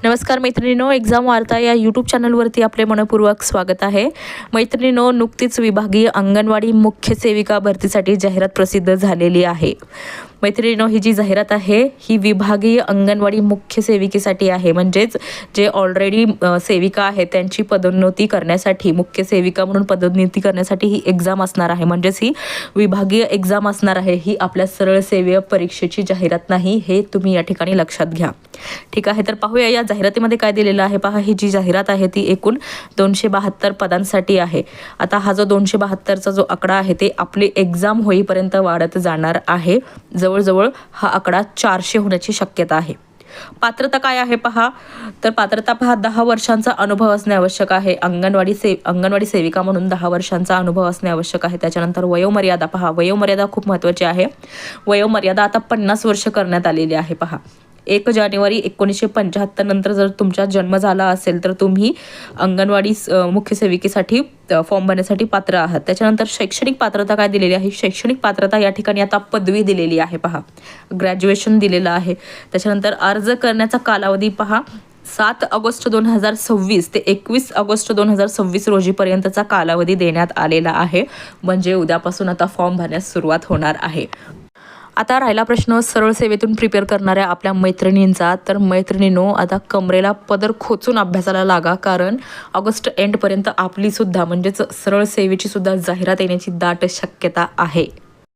नमस्कार मैत्रिणींनो, एक्झाम वार्ता या यूट्यूब चॅनलवरती आपले मनपूर्वक स्वागत आहे। मैत्रिणींनो, नुकतीच विभागीय अंगणवाडी मुख्य सेविका भरतीसाठी जाहिरात प्रसिद्ध झालेली आहे। मैत्रिणींनो, ही जी जाहिरात आहे ही विभागीय अंगणवाडी मुख्य सेविकेसाठी आहे। म्हणजेच जे ऑलरेडी सेविका आहेत त्यांची पदोन्नती करण्यासाठी, मुख्य सेविका म्हणून पदोन्नती करण्यासाठी ही एक्झाम असणार आहे। म्हणजेच ही विभागीय एक्झाम असणार आहे। ही आपल्या सरळ सेवा परीक्षेची जाहिरात नाही, हे तुम्ही या ठिकाणी लक्षात घ्या। ठीक आहे, तर पाहूया या जाहिरातीमध्ये काय दिलेलं आहे। पहा, ही जी जाहिरात आहे ती एकूण 272 पदांसाठी आहे। आता हा जो 272चा जो आकडा आहे ते आपली एक्झाम होईपर्यंत वाढत जाणार आहे। जवळजवळ हा आकडा 400 होण्याची शक्यता आहे। पात्रता काय आहे पहा, तर पात्रता पहा 10 वर्षांचा अनुभव असणे आवश्यक आहे। अंगणवाडी सेविका म्हणून 10 वर्षांचा अनुभव असणे आवश्यक आहे। त्याच्यानंतर वयोमर्यादा पहा, वयोमर्यादा खूप महत्त्वाची आहे। वयोमर्यादा आता 50 वर्ष करण्यात आलेली आहे। पहा, 1 जानेवारी 1975 नंतर जर तुमचा जन्म झाला असेल तर तुम्ही अंगणवाडी मुख्य सेविकेसाठी फॉर्म भरण्यासाठी पात्र आहात। त्याच्यानंतर शैक्षणिक पात्रता काय दिलेली आहे, शैक्षणिक पात्रता या ठिकाणी आता पदवी दिलेली आहे। पहा, ग्रॅज्युएशन दिलेलं आहे। त्याच्यानंतर अर्ज करण्याचा कालावधी पहा, 7 ऑगस्ट 2026 ते 21 ऑगस्ट 2026 रोजीपर्यंतचा कालावधी देण्यात आलेला आहे। म्हणजे उद्यापासून आता फॉर्म भरण्यास सुरुवात होणार आहे। आता राहिला प्रश्न सरळ सेवेतून प्रिपेअर करणाऱ्या आपल्या मैत्रिणींचा। तर मैत्रिणींनो, आता कमरेला पदर खोचून अभ्यासाला लागा, कारण ऑगस्ट एंडपर्यंत आपली सुद्धा म्हणजेच सरळ सेवेची सुद्धा जाहिरात येण्याची दाट शक्यता आहे।